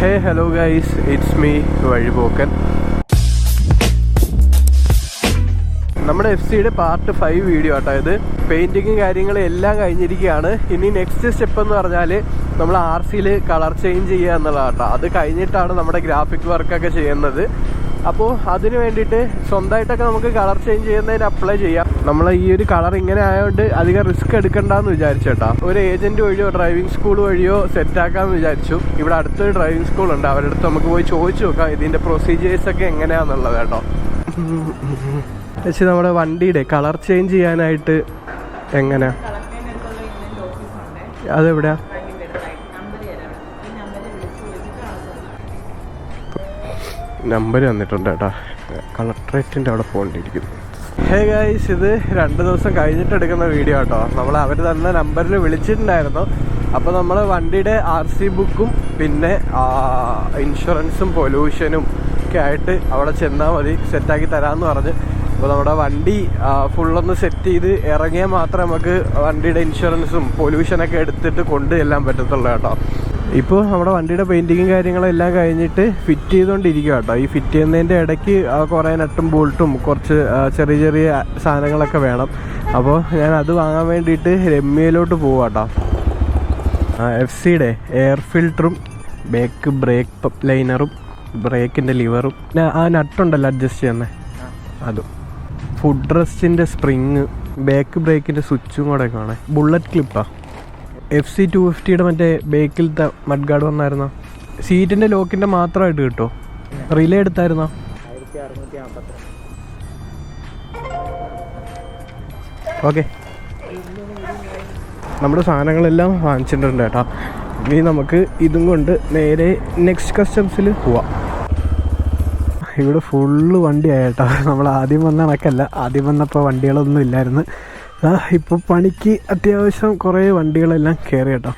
Hey, hello guys, it's me, വഴിപോക്കൻ. നമ്മുടെ FCയുടെ part 5 video ആട്ടോ ഇത്. പെയിൻറ്റിങ്ങും കാര്യങ്ങളും എല്ലാം കഴിഞ്ഞിരിക്കുകയാണ്. ഇനി നെക്സ്റ്റ് സ്റ്റെപ്പ് എന്ന് പറഞ്ഞാൽ നമ്മൾ RCയിൽ കളർ ചേഞ്ച് ചെയ്യുക എന്നുള്ളതാട്ടോ. അത് കഴിഞ്ഞിട്ടാണ് നമ്മുടെ ഗ്രാഫിക് വർക്കൊക്കെ ചെയ്യുന്നത്. അപ്പോൾ അതിന് വേണ്ടിയിട്ട് സ്വന്തമായിട്ടൊക്കെ നമുക്ക് കളർ ചേഞ്ച് ചെയ്യുന്നതിന് അപ്ലൈ ചെയ്യാം. നമ്മൾ ഈ ഒരു കളർ ഇങ്ങനെ ആയതുകൊണ്ട് അധികം റിസ്ക് എടുക്കണ്ടെന്ന് വിചാരിച്ചേട്ടാ. ഒരു ഏജൻറ്റ് വഴിയോ ഡ്രൈവിംഗ് സ്കൂൾ വഴിയോ സെറ്റാക്കാമെന്ന് വിചാരിച്ചു. ഇവിടെ അടുത്തൊരു ഡ്രൈവിംഗ് സ്കൂളുണ്ട്, അവരുടെ അടുത്ത് നമുക്ക് പോയി ചോദിച്ചു നോക്കാം ഇതിൻ്റെ പ്രൊസീജിയേഴ്സൊക്കെ എങ്ങനെയാണെന്നുള്ളത് കേട്ടോ. പക്ഷേ നമ്മുടെ വണ്ടിയുടെ കളർ ചേഞ്ച് ചെയ്യാനായിട്ട് എങ്ങനെയാ, അതെവിടെയാ? നമ്പർ തന്നിട്ടുണ്ട് കേട്ടോ, കളക്ട്രേറ്റിൻ്റെ അവിടെ പോകേണ്ടിയിരിക്കും. ഹേ ഗൈസ്, ഇത് 2 ദിവസം കഴിഞ്ഞിട്ട് എടുക്കുന്ന വീഡിയോ കേട്ടോ. നമ്മൾ അവർ തന്നെ നമ്പറിൽ വിളിച്ചിട്ടുണ്ടായിരുന്നു. അപ്പോൾ നമ്മൾ വണ്ടിയുടെ RC ബുക്കും പിന്നെ ഇൻഷുറൻസും പൊല്യൂഷനും ഒക്കെ ആയിട്ട് അവിടെ ചെന്നാൽ മതി, സെറ്റാക്കി തരാമെന്ന് പറഞ്ഞ്. അപ്പോൾ നമ്മുടെ വണ്ടി ഫുള്ളൊന്ന് സെറ്റ് ചെയ്ത് ഇറങ്ങിയാൽ മാത്രമേ നമുക്ക് വണ്ടിയുടെ ഇൻഷുറൻസും പൊല്യൂഷനൊക്കെ എടുത്തിട്ട് കൊണ്ട് ചെല്ലാൻ പറ്റത്തുള്ളൂ കേട്ടോ. ഇപ്പോൾ നമ്മുടെ വണ്ടിയുടെ പെയിൻറ്റിങ്ങും കാര്യങ്ങളെല്ലാം കഴിഞ്ഞിട്ട് ഫിറ്റ് ചെയ്തുകൊണ്ടിരിക്കുക കേട്ടോ. ഈ ഫിറ്റ് ചെയ്യുന്നതിൻ്റെ ഇടയ്ക്ക് കുറേ നട്ടും ബോൾട്ടും കുറച്ച് ചെറിയ ചെറിയ സാധനങ്ങളൊക്കെ വേണം. അപ്പോൾ ഞാൻ അത് വാങ്ങാൻ വേണ്ടിയിട്ട് രമ്യയിലോട്ട് പോവാം കേട്ടോ. FCയുടെ എയർ ഫിൽറ്ററും ബ്രേക്ക് ലൈനറും ബ്രേക്കിൻ്റെ ലിവറും പിന്നെ ആ നട്ടുണ്ടല്ലോ അഡ്ജസ്റ്റ് ചെയ്യുന്നത് അതും, ഫുഡ് റെസ്റ്റിൻ്റെ സ്പ്രിങ്, ബാക്ക് ബ്രേക്കിൻ്റെ സ്വിച്ചും കൂടെ കാണാം. ബുള്ളറ്റ് ക്ലിപ്പാണ്. FC 250യുടെ മറ്റേ ബേക്കിലത്തെ മഡ് ഗാർഡ് വന്നായിരുന്നോ? സീറ്റിൻ്റെ ലോക്കിൻ്റെ മാത്രമായിട്ട് കിട്ടുമോ? റിലേ എടുത്തായിരുന്നോ? ഓക്കെ, നമ്മുടെ സാധനങ്ങളെല്ലാം വാങ്ങിച്ചിട്ടുണ്ട് കേട്ടോ. ഇനി നമുക്ക് ഇതും കൊണ്ട് നേരെ നെക്സ്റ്റ് കസ്റ്റംസിൽ പോവാം. ഇവിടെ ഫുള്ള് വണ്ടിയായി കേട്ടോ. നമ്മൾ ആദ്യം വന്ന കണക്കല്ല, ആദ്യം വന്നപ്പോൾ വണ്ടികളൊന്നും ഇല്ലായിരുന്നു. ഇപ്പോൾ പണിക്ക് അത്യാവശ്യം കുറേ വണ്ടികളെല്ലാം കയറി കേട്ടോ.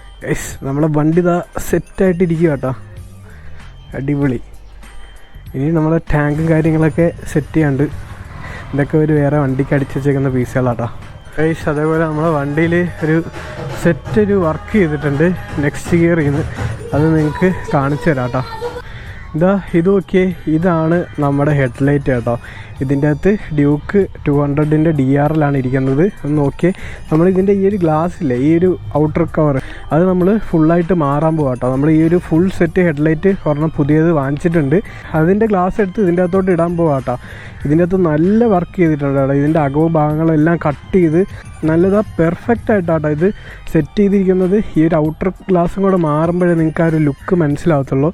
നമ്മളെ വണ്ടി സെറ്റായിട്ടിരിക്കുക കേട്ടോ, അടിപൊളി. ഇനി നമ്മളെ ടാങ്കും കാര്യങ്ങളൊക്കെ സെറ്റ് ചെയ്യാണ്ട്, ഇതൊക്കെ ഒരു വേറെ വണ്ടിക്ക് അടിച്ചു വെച്ചേക്കുന്ന പീസുകളാട്ടോ. അതേപോലെ നമ്മളെ വണ്ടിയിൽ ഒരു വർക്ക് ചെയ്തിട്ടുണ്ട് നെക്സ്റ്റ് ഗിയറിൽ നിന്ന്, അത് നിങ്ങൾക്ക് കാണിച്ചു തരാം കേട്ടോ. ഇത് നോക്കിയേ, ഇതാണ് നമ്മുടെ ഹെഡ്ലൈറ്റ് കേട്ടോ. ഇതിൻ്റെ അകത്ത് ഡ്യൂക്ക് 200ൻ്റെ DRലാണ് ഇരിക്കുന്നത്. ഒന്ന് നോക്കിയേ, നമ്മളിതിൻ്റെ ഈ ഒരു ഗ്ലാസ്സില്ലേ, ഈ ഒരു ഔട്ടർ കവർ, അത് നമ്മൾ ഫുള്ളായിട്ട് മാറാൻ പോകാം കേട്ടോ. നമ്മൾ ഈ ഒരു ഫുൾ സെറ്റ് ഹെഡ്ലൈറ്റ് ഒരെണ്ണം പുതിയത് വാങ്ങിച്ചിട്ടുണ്ട്. അതിൻ്റെ ഗ്ലാസ് എടുത്ത് ഇതിൻ്റെ അകത്തോട്ട് ഇടാൻ പോകാം കേട്ടോ. ഇതിൻ്റെ അകത്ത് നല്ല വർക്ക് ചെയ്തിട്ടുണ്ട് കേട്ടോ. ഇതിൻ്റെ അകവും ഭാഗങ്ങളെല്ലാം കട്ട് ചെയ്ത് പെർഫെക്റ്റ് ആയിട്ടാട്ടോ ഇത് സെറ്റ് ചെയ്തിരിക്കുന്നത്. ഈ ഒരു ഔട്ടർ ഗ്ലാസും കൂടെ മാറുമ്പോഴേ നിങ്ങൾക്ക് ആ ഒരു ലുക്ക് മനസ്സിലാവത്തുള്ളൂ.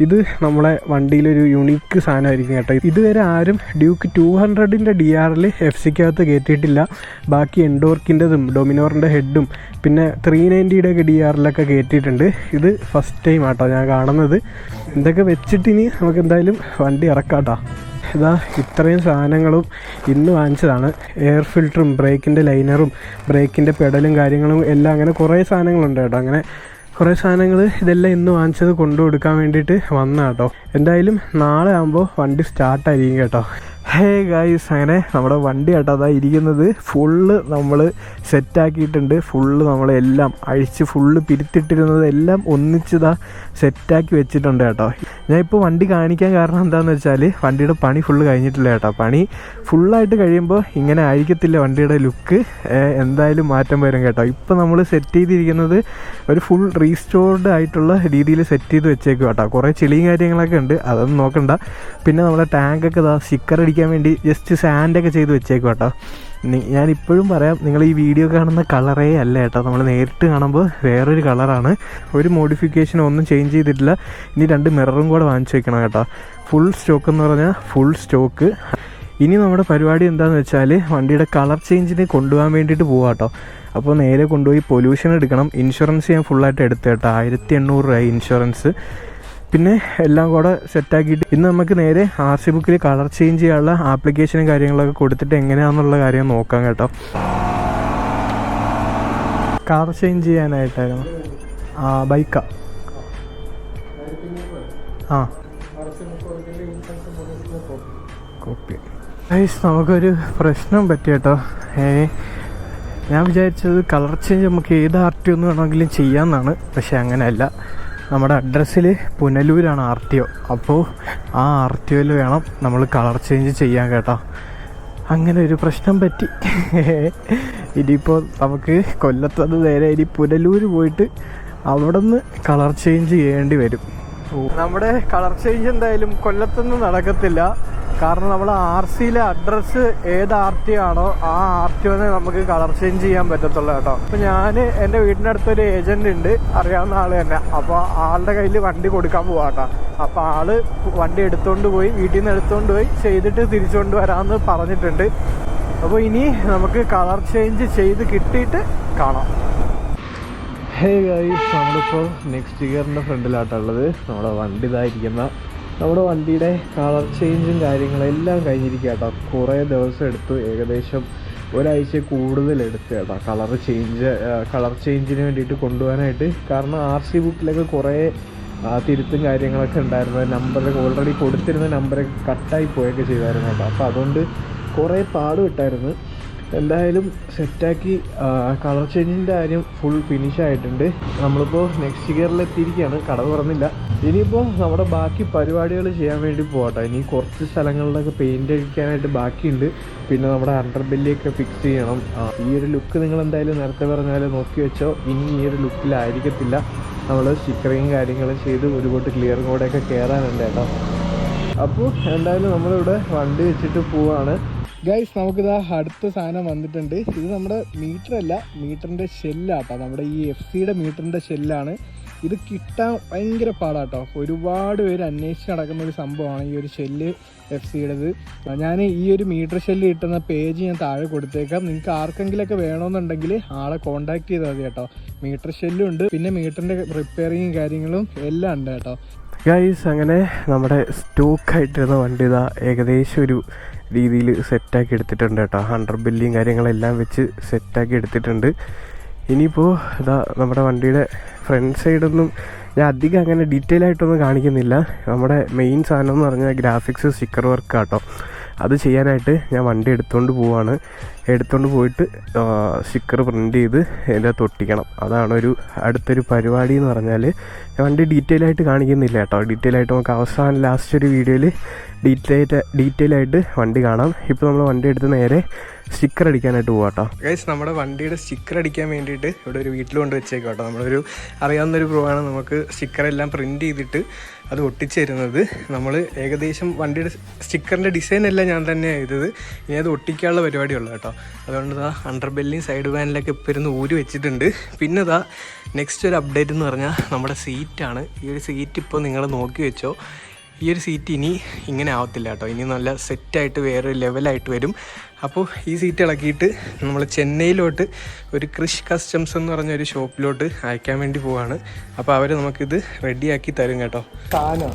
ഇത് നമ്മളെ വണ്ടിയിലൊരു യുണീക്ക് സാധനമായിരിക്കും കേട്ടോ. ഇതുവരെ ആരും ഡ്യൂക്ക് 200ൻ്റെ DRൽ FCക്കകത്ത് കയറ്റിയിട്ടില്ല. ബാക്കി എൻഡോർക്കിൻ്റെതും ഡൊമിനോറിൻ്റെ ഹെഡും പിന്നെ 390യുടെ DRലൊക്കെ കയറ്റിയിട്ടുണ്ട്. ഇത് ഫസ്റ്റ് ടൈം ആട്ടോ ഞാൻ കാണുന്നത്. ഇതൊക്കെ വെച്ചിട്ട് ഇനി നമുക്ക് എന്തായാലും വണ്ടി ഇറക്കാം കേട്ടോ. ഇത്രയും സാധനങ്ങളും ഇന്ന് വാങ്ങിച്ചതാണ്. എയർ ഫിൽറ്ററും ബ്രേക്കിൻ്റെ ലൈനറും ബ്രേക്കിൻ്റെ പെഡലും കാര്യങ്ങളും എല്ലാം, അങ്ങനെ കുറേ സാധനങ്ങളുണ്ട് കേട്ടോ. അങ്ങനെ കുറേ സാധനങ്ങൾ ഇതെല്ലാം ഇന്ന് വാങ്ങിച്ചത് കൊണ്ടു കൊടുക്കാൻ വേണ്ടിയിട്ട് വന്ന കേട്ടോ. എന്തായാലും നാളെ ആകുമ്പോൾ വണ്ടി സ്റ്റാർട്ടായിരിക്കും കേട്ടോ. ഹേ ഗൈസ്, അങ്ങനെ നമ്മുടെ വണ്ടി കേട്ടോ ഇരിക്കുന്നത് ഫുള്ള് നമ്മൾ സെറ്റാക്കിയിട്ടുണ്ട്. ഫുള്ള് നമ്മളെല്ലാം അഴിച്ച് ഫുള്ള് പിരിത്തിട്ടിരുന്നത് എല്ലാം ഒന്നിച്ച് സെറ്റാക്കി വെച്ചിട്ടുണ്ട് കേട്ടോ. ഞാൻ ഇപ്പോൾ വണ്ടി കാണിക്കാൻ കാരണം എന്താണെന്ന് വെച്ചാൽ വണ്ടിയുടെ പണി ഫുള്ള് കഴിഞ്ഞിട്ടില്ല കേട്ടോ. പണി ഫുള്ളായിട്ട് കഴിയുമ്പോൾ ഇങ്ങനെ ആയിരിക്കത്തില്ല വണ്ടിയുടെ ലുക്ക്, എന്തായാലും മാറ്റം വരും കേട്ടോ. ഇപ്പോൾ നമ്മൾ സെറ്റ് ചെയ്തിരിക്കുന്നത് ഒരു ഫുൾ റീസ്റ്റോർഡ് ആയിട്ടുള്ള രീതിയിൽ സെറ്റ് ചെയ്ത് വെച്ചേക്കും കേട്ടോ. കുറേ ചെളിയും കാര്യങ്ങളൊക്കെ ഉണ്ട്, അതൊന്നും നോക്കണ്ട. പിന്നെ നമ്മുടെ ടാങ്കൊക്കെ സ്റ്റിക്കർ അടിക്കാൻ വേണ്ടി ജസ്റ്റ് സാൻഡൊക്കെ ചെയ്ത് വെച്ചേക്കും കേട്ടോ. ഞാനിപ്പോഴും പറയാം, നിങ്ങൾ ഈ വീഡിയോ കാണുന്ന കളറേ അല്ല കേട്ടോ. നമ്മൾ നേരിട്ട് കാണുമ്പോൾ വേറൊരു കളറാണ്. ഒരു മോഡിഫിക്കേഷനും ഒന്നും ചേഞ്ച് ചെയ്തിട്ടില്ല. ഇനി 2 മിററും കൂടെ വാങ്ങിച്ചു വെക്കണം കേട്ടോ. ഫുൾ സ്റ്റോക്ക് എന്ന് പറഞ്ഞാൽ ഫുൾ സ്റ്റോക്ക്. ഇനി നമ്മുടെ പരിപാടി എന്താണെന്ന് വെച്ചാൽ വണ്ടിയുടെ കളർ ചേഞ്ചിന് കൊണ്ടുപോകാൻ വേണ്ടിയിട്ട് പോകാം കേട്ടോ. അപ്പോൾ നേരെ കൊണ്ടുപോയി പൊല്യൂഷൻ എടുക്കണം. ഇൻഷുറൻസ് ഞാൻ ഫുള്ളായിട്ട് എടുത്തു കേട്ടോ. 1800 രൂപ ഇൻഷുറൻസ്. പിന്നെ എല്ലാം കൂടെ സെറ്റാക്കിയിട്ട് ഇന്ന് നമുക്ക് നേരെ RC ബുക്കിൽ കളർ ചേഞ്ച് ചെയ്യാനുള്ള ആപ്ലിക്കേഷനും കാര്യങ്ങളൊക്കെ കൊടുത്തിട്ട് എങ്ങനെയാണെന്നുള്ള കാര്യം നോക്കാം കേട്ടോ. കളർ ചേഞ്ച് ചെയ്യാനായിട്ടായിരുന്നു ബൈക്കാ. കോപ്പി. നമുക്കൊരു പ്രശ്നം പറ്റി കേട്ടോ. ഞാൻ വിചാരിച്ചത് കളർ ചേഞ്ച് നമുക്ക് ഏത് RT ഒന്ന് വേണമെങ്കിലും ചെയ്യാമെന്നാണ്. പക്ഷേ അങ്ങനെയല്ല, നമ്മുടെ അഡ്രസ്സിൽ പുനലൂരാണ് RTO. അപ്പോൾ ആ RTOയിൽ വേണം നമ്മൾ കളർ ചേഞ്ച് ചെയ്യാൻ കേട്ടോ. അങ്ങനെ ഒരു പ്രശ്നം പറ്റി. ഇനിയിപ്പോൾ നമുക്ക് കൊല്ലത്തുനിന്ന് നേരെ ഇനി പുനലൂർ പോയിട്ട് അവിടെ നിന്ന് കളർ ചേഞ്ച് ചെയ്യേണ്ടി വരും. നമ്മുടെ കളർ ചേഞ്ച് എന്തായാലും കൊല്ലത്തുനിന്ന് നടക്കത്തില്ല. കാരണം നമ്മൾ RCയിലെ അഡ്രസ്സ് ഏത് RTO ആണോ ആ RTOനെ നമുക്ക് കളർ ചേഞ്ച് ചെയ്യാൻ പറ്റത്തുള്ളൂ കേട്ടോ. അപ്പോൾ ഞാൻ എൻ്റെ വീടിൻ്റെ അടുത്തൊരു ഏജൻറ് ഉണ്ട്, അറിയാവുന്ന ആൾ തന്നെ. അപ്പോൾ ആളുടെ കയ്യിൽ വണ്ടി കൊടുക്കാൻ പോവാം കേട്ടോ. അപ്പോൾ ആൾ വണ്ടി എടുത്തുകൊണ്ട് പോയി, വീട്ടിൽ നിന്ന് എടുത്തുകൊണ്ട് പോയി ചെയ്തിട്ട് തിരിച്ചുകൊണ്ട് വരാമെന്ന് പറഞ്ഞിട്ടുണ്ട്. അപ്പോൾ ഇനി നമുക്ക് കളർ ചേഞ്ച് ചെയ്ത് കിട്ടിയിട്ട് കാണാം. ഹേ ഗൈസ്, നമ്മളിപ്പോൾ നെക്സ്റ്റ് ഗിയറിൻ്റെ ഫ്രണ്ടിലാട്ടുള്ളത്. നമ്മുടെ വണ്ടി ഇതായിരിക്കുന്ന നമ്മുടെ വണ്ടിയുടെ കളർ ചേഞ്ചും കാര്യങ്ങളെല്ലാം കഴിഞ്ഞിരിക്കുക കേട്ടോ. കുറേ ദിവസം എടുത്തു, ഏകദേശം ഒരാഴ്ച കൂടുതൽ എടുത്തു കേട്ടോ കളർ ചേഞ്ചിന് വേണ്ടിയിട്ട് കൊണ്ടുപോകാനായിട്ട്. കാരണം RC ബുക്കിലൊക്കെ കുറേ തിരുത്തും കാര്യങ്ങളൊക്കെ ഉണ്ടായിരുന്നു. നമ്പറൊക്കെ ഓൾറെഡി കൊടുത്തിരുന്ന നമ്പറൊക്കെ കട്ടായി പോയൊക്കെ ചെയ്തായിരുന്നു കേട്ടോ. അപ്പോൾ അതുകൊണ്ട് കുറേ പാടുപെട്ടായിരുന്നു. എന്തായാലും സെറ്റാക്കി. കളർ ചേഞ്ചിൻ്റെ കാര്യം ഫുൾ ഫിനിഷ് ആയിട്ടുണ്ട്. നമ്മളിപ്പോൾ നെക്സ്റ്റ് ഗിയറിലെത്തിയിരിക്കുകയാണ്. കട തുറന്നില്ല. ഇനിയിപ്പോൾ നമ്മുടെ ബാക്കി പരിപാടികൾ ചെയ്യാൻ വേണ്ടി പോകട്ടെ. ഇനി കുറച്ച് സ്ഥലങ്ങളിലൊക്കെ പെയിൻ്റ് അടിക്കാനായിട്ട് ബാക്കിയുണ്ട്. പിന്നെ നമ്മുടെ അണ്ടർ ബെല്ലിയൊക്കെ ഫിക്സ് ചെയ്യണം. ഈ ഒരു ലുക്ക് നിങ്ങൾ എന്തായാലും നേരത്തെ പറഞ്ഞാൽ നോക്കി വെച്ചോ. ഇനി ഈ ഒരു ലുക്കിലായിരിക്കത്തില്ല. നമ്മൾ സ്റ്റിക്കറിങ് കാര്യങ്ങളും ചെയ്ത് ഒരു കൂട്ട് ക്ലിയറും കൂടെയൊക്കെ കയറാനുണ്ട് കേട്ടോ. അപ്പോൾ എന്തായാലും നമ്മളിവിടെ വണ്ടി വെച്ചിട്ട് പോവാണ്. ഗൈസ്, നമുക്കിതാ അടുത്ത സാധനം വന്നിട്ടുണ്ട്. ഇത് നമ്മുടെ മീറ്ററല്ല, മീറ്ററിൻ്റെ ഷെല്ലാട്ടോ. നമ്മുടെ ഈ FCയുടെ മീറ്ററിൻ്റെ ഷെല്ലാണ്. ഇത് കിട്ടാൻ ഭയങ്കര പാടാട്ടോ. ഒരുപാട് പേര് അന്വേഷിച്ച് നടക്കുന്ന ഒരു സംഭവമാണ് ഈ ഒരു ഷെല്ല് FCയുടേത്. ഞാൻ ഈ ഒരു മീറ്റർ ഷെല്ല് കിട്ടുന്ന പേജ് ഞാൻ താഴെ കൊടുത്തേക്കാം. നിങ്ങൾക്ക് ആർക്കെങ്കിലുമൊക്കെ വേണമെന്നുണ്ടെങ്കിൽ ആളെ കോൺടാക്ട് ചെയ്താൽ മതി കേട്ടോ. മീറ്റർ ഷെല്ലും ഉണ്ട്, പിന്നെ മീറ്ററിൻ്റെ റിപ്പയറിങ്ങും കാര്യങ്ങളും എല്ലാം ഉണ്ട് കേട്ടോ. ഗൈസ്, അങ്ങനെ നമ്മുടെ സ്റ്റോക്കായിട്ടിരുന്ന വണ്ടി ഇതാ ഏകദേശം ഒരു രീതിയിൽ സെറ്റാക്കി എടുത്തിട്ടുണ്ട് കേട്ടോ. അണ്ടർ ബെല്ലിയും കാര്യങ്ങളെല്ലാം വെച്ച് സെറ്റാക്കി എടുത്തിട്ടുണ്ട്. ഇനിയിപ്പോൾ ഇതാ നമ്മുടെ വണ്ടിയുടെ ഫ്രണ്ട് സൈഡൊന്നും ഞാൻ അധികം അങ്ങനെ ഡീറ്റെയിൽ ആയിട്ടൊന്നും കാണിക്കുന്നില്ല. നമ്മുടെ മെയിൻ സാധനം എന്ന് പറഞ്ഞാൽ ഗ്രാഫിക്സ് സ്റ്റിക്കർ വർക്ക് കേട്ടോ. അത് ചെയ്യാനായിട്ട് ഞാൻ വണ്ടി എടുത്തുകൊണ്ട് പോവാണ്. എടുത്തുകൊണ്ട് പോയിട്ട് സ്റ്റിക്കർ പ്രിൻ്റ് ചെയ്ത് അതിൻ്റെ ഒട്ടിക്കണം. അതാണ് അടുത്തൊരു പരിപാടി എന്ന് പറഞ്ഞാൽ. ഞാൻ വണ്ടി ഡീറ്റെയിൽ ആയിട്ട് കാണിക്കുന്നില്ല കേട്ടോ. ഡീറ്റെയിൽ ആയിട്ട് നമുക്ക് അവസാനം ലാസ്റ്റ് ഒരു വീഡിയോയിൽ ഡീറ്റെയിൽ ആയിട്ട് വണ്ടി കാണാം. ഇപ്പോൾ നമ്മൾ വണ്ടി എടുത്ത് നേരെ സ്റ്റിക്കർ അടിക്കാനായിട്ട് പോകാം കേട്ടോ. ഗൈസ്, നമ്മുടെ വണ്ടിയുടെ സ്റ്റിക്കർ അടിക്കാൻ വേണ്ടിയിട്ട് ഇവിടെ ഒരു വീട്ടിൽ കൊണ്ട് വെച്ചേക്കാം കേട്ടോ. നമ്മളൊരു അറിയാവുന്നൊരു പ്രൂവാണ്. നമുക്ക് സ്റ്റിക്കറെല്ലാം പ്രിൻ്റ് ചെയ്തിട്ട് അത് ഒട്ടിച്ച് തരുന്നത്. നമ്മൾ ഏകദേശം വണ്ടിയുടെ സ്റ്റിക്കറിൻ്റെ ഡിസൈൻ എല്ലാം ഞാൻ തന്നെയാണ് ചെയ്തത്. ഇനി അത് ഒട്ടിക്കാനുള്ള പരിപാടിയുള്ളൂ കേട്ടോ. അതുകൊണ്ട് ഇതാ അണ്ടർ ബെല്ലിയും സൈഡ് പാനലൊക്കെ ഇപ്പോൾ ഇരുന്ന് ഊരി വെച്ചിട്ടുണ്ട്. പിന്നെ ഇതാ നെക്സ്റ്റ് ഒരു അപ്ഡേറ്റ് എന്ന് പറഞ്ഞാൽ നമ്മുടെ സീറ്റാണ്. ഈ ഒരു സീറ്റ് ഇപ്പോൾ നിങ്ങൾ നോക്കി വെച്ചോ. ഈ ഒരു സീറ്റ് ഇനി ഇങ്ങനെ ആവത്തില്ല കേട്ടോ. ഇനി നല്ല സെറ്റായിട്ട് വേറെ ലെവലായിട്ട് വരും. അപ്പോൾ ഈ സീറ്റ് ഇളക്കിയിട്ട് നമ്മൾ ചെന്നൈയിലോട്ട് ഒരു ക്രിഷ് കസ്റ്റംസ് എന്ന് പറഞ്ഞൊരു ഷോപ്പിലോട്ട് അയക്കാൻ വേണ്ടി പോവാണ്. അപ്പോൾ അവർ നമുക്കിത് റെഡിയാക്കി തരും കേട്ടോ. സാധനം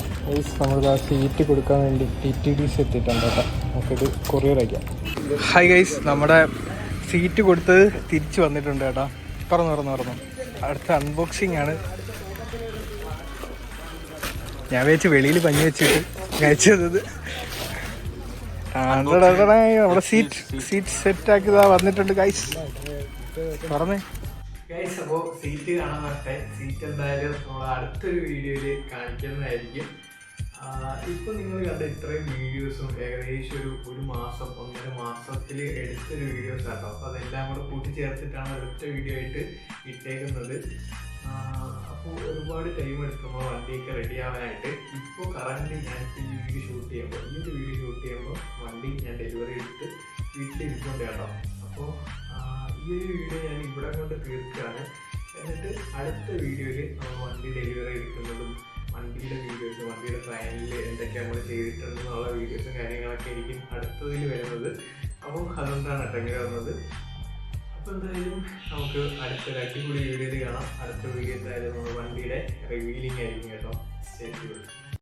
നമ്മളിത് ആ സീറ്റ് കൊടുക്കാൻ വേണ്ടി TTDs എത്തിയിട്ടുണ്ട് കേട്ടോ. നമുക്കിത് കൊറിയർ അയക്കാം. ഹായ് ഗൈസ്, നമ്മുടെ സീറ്റ് കൊടുത്തത് തിരിച്ച് വന്നിട്ടുണ്ട് കേട്ടോ. തുറന്നു അടുത്ത അൺബോക്സിങ് ആണ്. ഞാൻ വെച്ച് വെളിയിൽ പഞ്ഞി വെച്ചിട്ട് കഴിച്ചത്. നമ്മുടെ സീറ്റ് സെറ്റ് ആക്കിയതാ വന്നിട്ടുണ്ട് ഗൈസ്. പറഞ്ഞേ ഗൈസ്, അപ്പോൾ സീറ്റ് കാണാൻ പറ്റേ. സീറ്റ് എന്തായാലും നമ്മൾ അടുത്തൊരു വീഡിയോയിൽ കാണിക്കുന്നതായിരിക്കും. ഇപ്പം നിങ്ങൾ കണ്ട ഇത്രയും വീഡിയോസും ഏകദേശം ഒരു മാസം 1.5 മാസത്തിൽ എടുത്തൊരു വീഡിയോസ് ആട്ടോ. അപ്പോൾ അതെല്ലാം കൂടെ കൂട്ടിച്ചേർത്തിട്ടാണ് ഒരൊറ്റ വീഡിയോ ആയിട്ട് ഇട്ടേക്കുന്നത്. അപ്പോൾ ഒരുപാട് ടൈം എടുക്കുമ്പോൾ വണ്ടിയൊക്കെ റെഡി ആവാനായിട്ട്. ഇപ്പോൾ കറന്റ് ഞാൻ ഈ ഒരു വീഡിയോ ഷൂട്ട് ചെയ്യുമ്പോൾ വണ്ടി ഞാൻ ഡെലിവറി എടുത്ത് വീട്ടിലിരിക്കൊണ്ട് കേട്ടോ. അപ്പോൾ ഈ ഒരു വീഡിയോ ഞാൻ ഇവിടെ കൊണ്ട് തീർക്കുകയാണ്. എന്നിട്ട് അടുത്ത വീഡിയോയിൽ നമ്മൾ വണ്ടി ഡെലിവറി എടുക്കുന്നതും വണ്ടിയുടെ വീഡിയോസും വണ്ടിയുടെ ട്രയലിൽ എന്തൊക്കെ നമ്മൾ ചെയ്തിട്ടുണ്ടെന്നുള്ള വീഡിയോസും കാര്യങ്ങളൊക്കെ ആയിരിക്കും അടുത്തതിൽ വരുന്നത്. അപ്പോൾ അതുകൊണ്ടാണ് കേട്ടോ ഇങ്ങനെ വന്നത്. അപ്പോൾ എന്തായാലും നമുക്ക് അടുത്തൊരു അടിപൊളി വീഡിയോയിൽ കാണാം. അടുത്ത വീഡിയോ എന്തായാലും നമ്മൾ വണ്ടിയുടെ റിവീലിംഗ് ആയിരിക്കും കേട്ടോ. Stay tuned.